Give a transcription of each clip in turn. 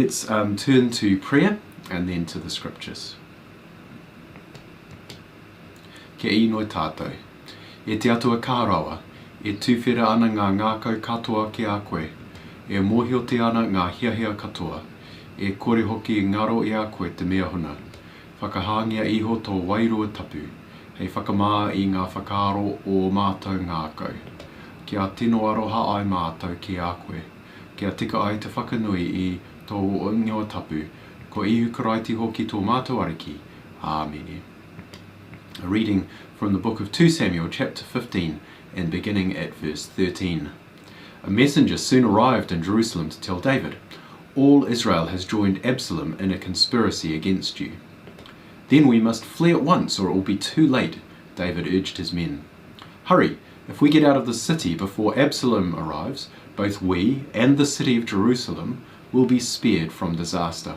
Let's turn to prayer and then to the scriptures. Ke ino tātou. E te atua kārawa, e tūwhera ana ngā ngākau katoa ki a koe. E mōhiote ana ngā hiahia katoa. E kore hoki ngaro i a koe te mea huna. Whakahangia iho tō wairua tapu. Hei whakamā i ngā whakaaro o mātou ngākau. Kia tino aroha ai mātou ki a koe. Kia tika ai te whakanui i tō ingoa tapu, ko ihu karaiti hoki tō mātou ariki. Āmene. A reading from the book of 2 Samuel chapter 15 and beginning at verse 13. A messenger soon arrived in Jerusalem to tell David, "All Israel has joined Absalom in a conspiracy against you." "Then we must flee at once or it will be too late," David urged his men. "Hurry, if we get out of the city before Absalom arrives, both we and the city of Jerusalem will be spared from disaster."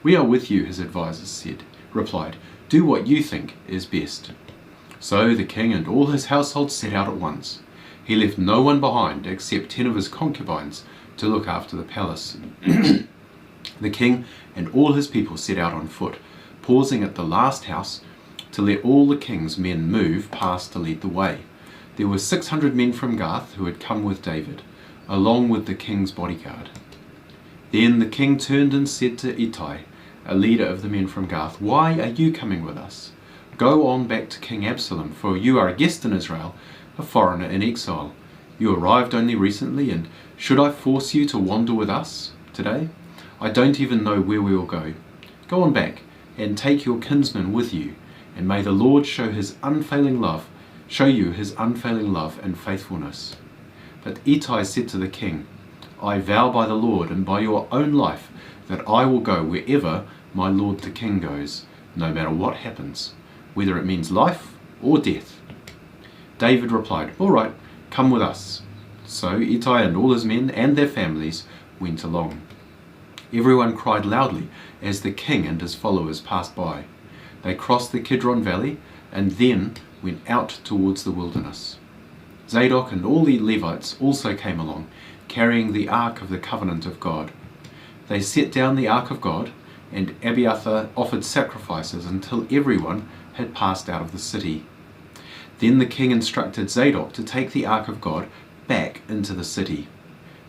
"We are with you," his advisers replied. "Do what you think is best." So the king and all his household set out at once. He left no one behind except 10 of his concubines to look after the palace. The king and all his people set out on foot, pausing at the last house to let all the king's men move past to lead the way. There were 600 men from Gath who had come with David, along with the king's bodyguard. Then the king turned and said to Ittai, a leader of the men from Gath, "Why are you coming with us? Go on back to King Absalom, for you are a guest in Israel, a foreigner in exile. You arrived only recently, and should I force you to wander with us today? I don't even know where we will go. Go on back and take your kinsman with you, and may the Lord show you his unfailing love and faithfulness." But Ittai said to the king, "I vow by the Lord and by your own life that I will go wherever my lord the king goes, no matter what happens, whether it means life or death." David replied, "All right, come with us." So Ittai and all his men and their families went along. Everyone cried loudly as the king and his followers passed by. They crossed the Kidron Valley and then went out towards the wilderness. Zadok and all the Levites also came along, carrying the Ark of the Covenant of God. They set down the Ark of God, and Abiathar offered sacrifices until everyone had passed out of the city. Then the king instructed Zadok to take the Ark of God back into the city.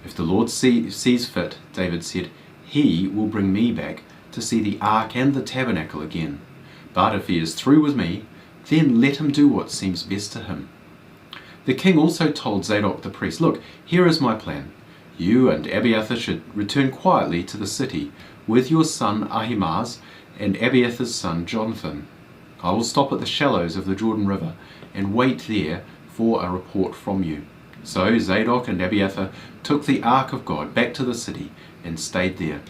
"If the Lord sees fit," David said, "he will bring me back to see the Ark and the tabernacle again. But if he is through with me, then let him do what seems best to him." The king also told Zadok the priest, "Look, here is my plan. You and Abiathar should return quietly to the city with your son Ahimaaz and Abiathar's son Jonathan. I will stop at the shallows of the Jordan River and wait there for a report from you." So Zadok and Abiathar took the Ark of God back to the city and stayed there.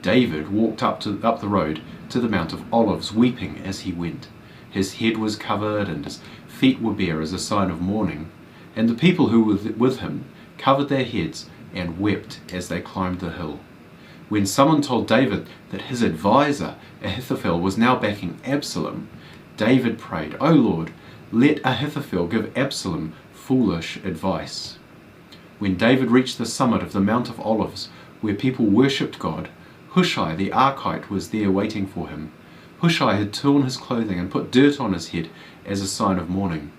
David walked up the road to the Mount of Olives, weeping as he went. His head was covered and his feet were bare as a sign of mourning, and the people who were with him covered their heads and wept as they climbed the hill. When someone told David that his advisor Ahithophel was now backing Absalom, David prayed, "O Lord, let Ahithophel give Absalom foolish advice." When David reached the summit of the Mount of Olives, where people worshipped God, Hushai the Archite was there waiting for him. Hushai had torn his clothing and put dirt on his head as a sign of mourning.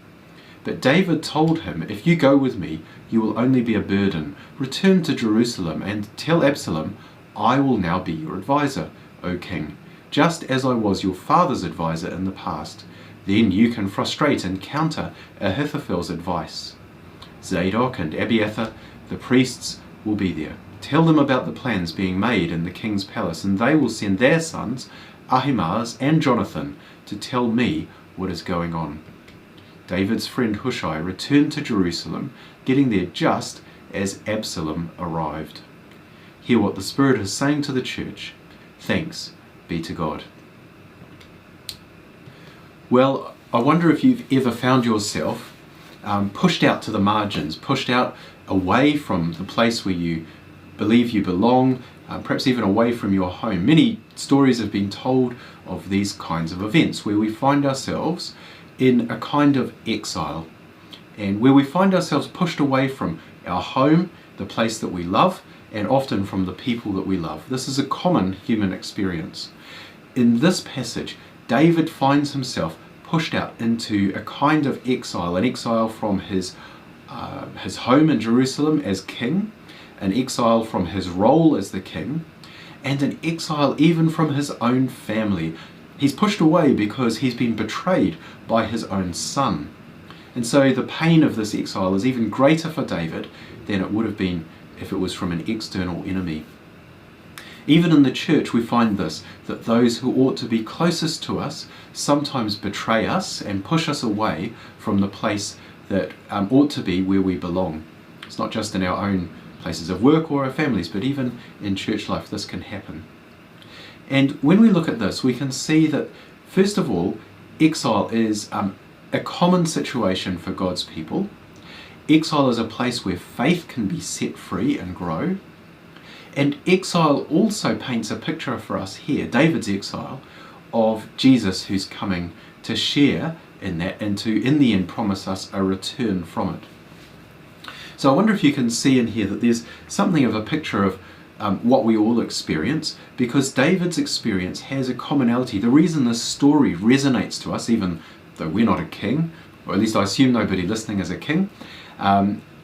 But David told him, "If you go with me, you will only be a burden. Return to Jerusalem and tell Absalom, I will now be your advisor, O king, just as I was your father's advisor in the past. Then you can frustrate and counter Ahithophel's advice. Zadok and Abiathar, the priests, will be there. Tell them about the plans being made in the king's palace, and they will send their sons, Ahimaaz and Jonathan, to tell me what is going on." David's friend Hushai returned to Jerusalem, getting there just as Absalom arrived. Hear what the Spirit is saying to the church. Thanks be to God. Well, I wonder if you've ever found yourself pushed out to the margins, pushed out away from the place where you believe you belong, perhaps even away from your home. Many stories have been told of these kinds of events where we find ourselves in a kind of exile, and where we find ourselves pushed away from our home, the place that we love, and often from the people that we love. This is a common human experience. In this passage, David finds himself pushed out into a kind of exile, an exile from his home in Jerusalem as king, an exile from his role as the king, and an exile even from his own family. He's pushed away because he's been betrayed by his own son. And so the pain of this exile is even greater for David than it would have been if it was from an external enemy. Even in the church we find this, that those who ought to be closest to us sometimes betray us and push us away from the place that ought to be where we belong. It's not just in our own places of work or our families, but even in church life this can happen. And when we look at this, we can see that, first of all, exile is a common situation for God's people. Exile is a place where faith can be set free and grow. And exile also paints a picture for us here, David's exile, of Jesus who's coming to share in that and to, in the end, promise us a return from it. So I wonder if you can see in here that there's something of a picture of what we all experience, because David's experience has a commonality. The reason this story resonates to us, even though we're not a king, or at least I assume nobody listening is a king,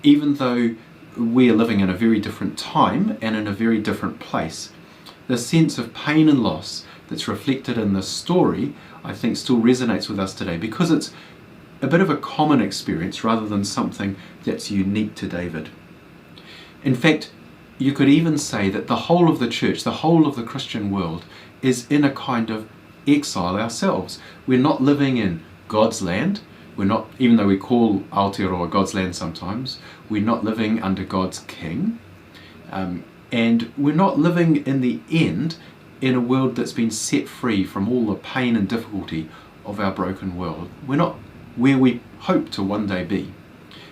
even though we are living in a very different time and in a very different place, the sense of pain and loss that's reflected in this story, I think, still resonates with us today, because it's a bit of a common experience rather than something that's unique to David. In fact, you could even say that the whole of the church, the whole of the Christian world, is in a kind of exile ourselves. We're not living in God's land. We're not, even though we call Aotearoa God's land sometimes, we're not living under God's king. And we're not living in the end in a world that's been set free from all the pain and difficulty of our broken world. We're not where we hope to one day be.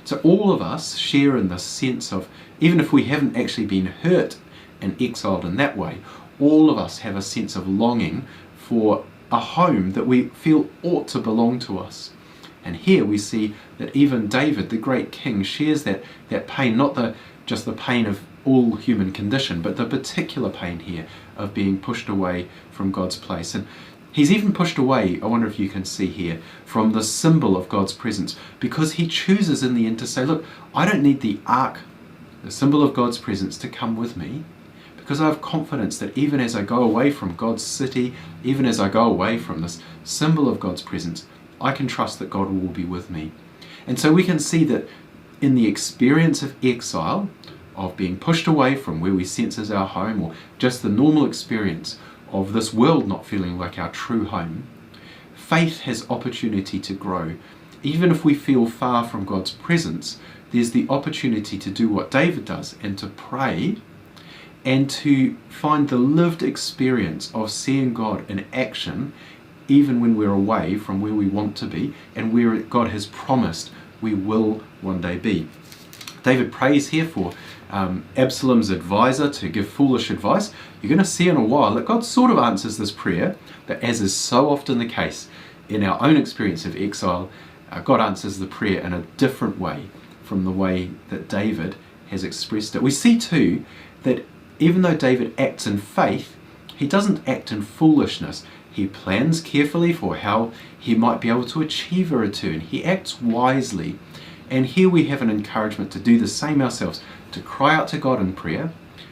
So all of us share in this sense of, even if we haven't actually been hurt and exiled in that way, all of us have a sense of longing for a home that we feel ought to belong to us. And here we see that even David, the great king, shares that pain, not just the pain of all human condition, but the particular pain here of being pushed away from God's place. And he's even pushed away, I wonder if you can see here, from the symbol of God's presence, because he chooses in the end to say, look, I don't need the ark, the symbol of God's presence, to come with me, because I have confidence that even as I go away from God's city, even as I go away from this symbol of God's presence, I can trust that God will be with me. And so we can see that in the experience of exile, of being pushed away from where we sense as our home, or just the normal experience of this world not feeling like our true home, faith has opportunity to grow. Even if we feel far from God's presence, there's the opportunity to do what David does and to pray and to find the lived experience of seeing God in action even when we're away from where we want to be and where God has promised we will one day be. David prays here for Absalom's advisor to give foolish advice. You're going to see in a while that God sort of answers this prayer, but as is so often the case in our own experience of exile, God answers the prayer in a different way from the way that David has expressed it. We see too that even though David acts in faith, he doesn't act in foolishness. He plans carefully for how he might be able to achieve a return. He acts wisely. And here we have an encouragement to do the same ourselves, to cry out to God in prayer,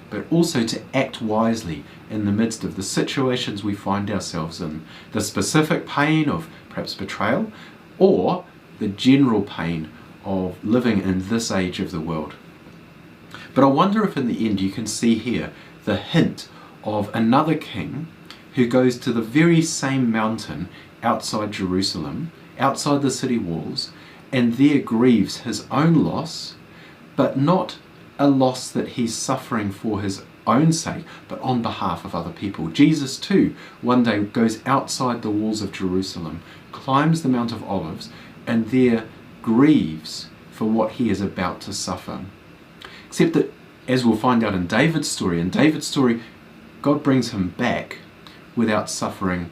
but also to act wisely in the midst of the situations we find ourselves in, the specific pain of perhaps betrayal, or the general pain of living in this age of the world. But I wonder if in the end you can see here the hint of another king who goes to the very same mountain outside Jerusalem, outside the city walls, and there grieves his own loss, but not a loss that he's suffering for his own sake, but on behalf of other people. Jesus too one day goes outside the walls of Jerusalem, climbs the Mount of Olives, and there grieves for what he is about to suffer. Except that, as we'll find out in David's story, God brings him back without suffering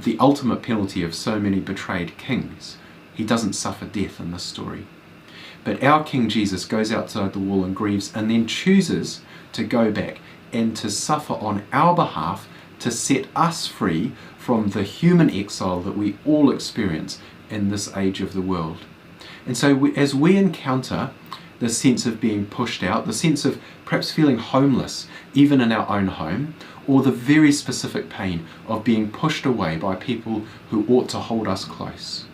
the ultimate penalty of so many betrayed kings. He doesn't suffer death in this story. But our King Jesus goes outside the wall and grieves, and then chooses to go back and to suffer on our behalf to set us free from the human exile that we all experience in this age of the world. And so as we encounter the sense of being pushed out, the sense of perhaps feeling homeless, even in our own home, or the very specific pain of being pushed away by people who ought to hold us close,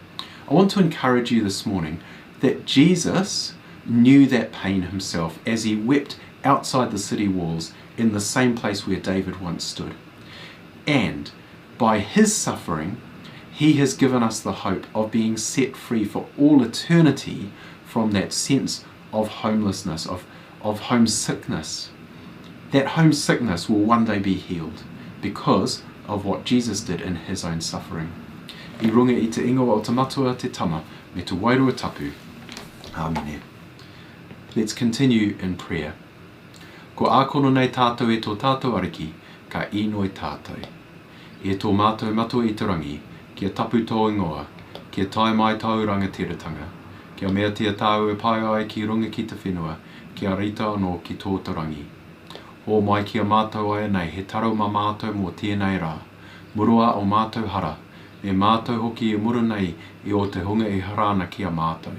I want to encourage you this morning that Jesus knew that pain himself as he wept outside the city walls in the same place where David once stood. And by his suffering, he has given us the hope of being set free for all eternity from that sense of homelessness, of homesickness. That homesickness will one day be healed because of what Jesus did in his own suffering. I runga I te ingoa o te matua te tama me te wairua tapu. Amen. Let's continue in prayer. Ko ākono nei tātou e tō tātou ariki, ka inoi tātou. E tō mātou matua I te rangi, kia tapu tō ingoa, kia tai mai tau rangatiratanga, kia mea tia tāu e pai ai ki runga ki te whenua, kia rita anō ki tō te rangi. O mai kia mātou ai nei, he taro ma mātou mō tēnei rā, murua o mātou hara, e mātou hoki e mura nei I o te hunga I harana kia mātou.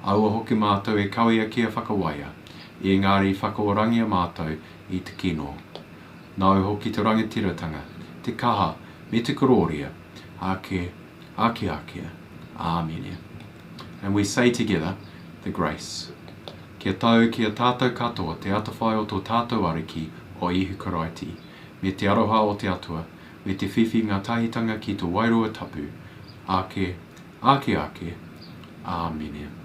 Aua hoki mātou e kawea kia whakawaia, I engari whakaorangia mātou I te kino. Nau hoki te rangatiratanga, te kaha, me te kororia, ake. Amen. And we say together the grace. Kia tau kia tātou katoa te atawhai o tō tātou ariki o ihu karaiti, me te aroha o te atua, me te whiwhi ngā tahitanga ki tō wairua tapu, ake. Amen.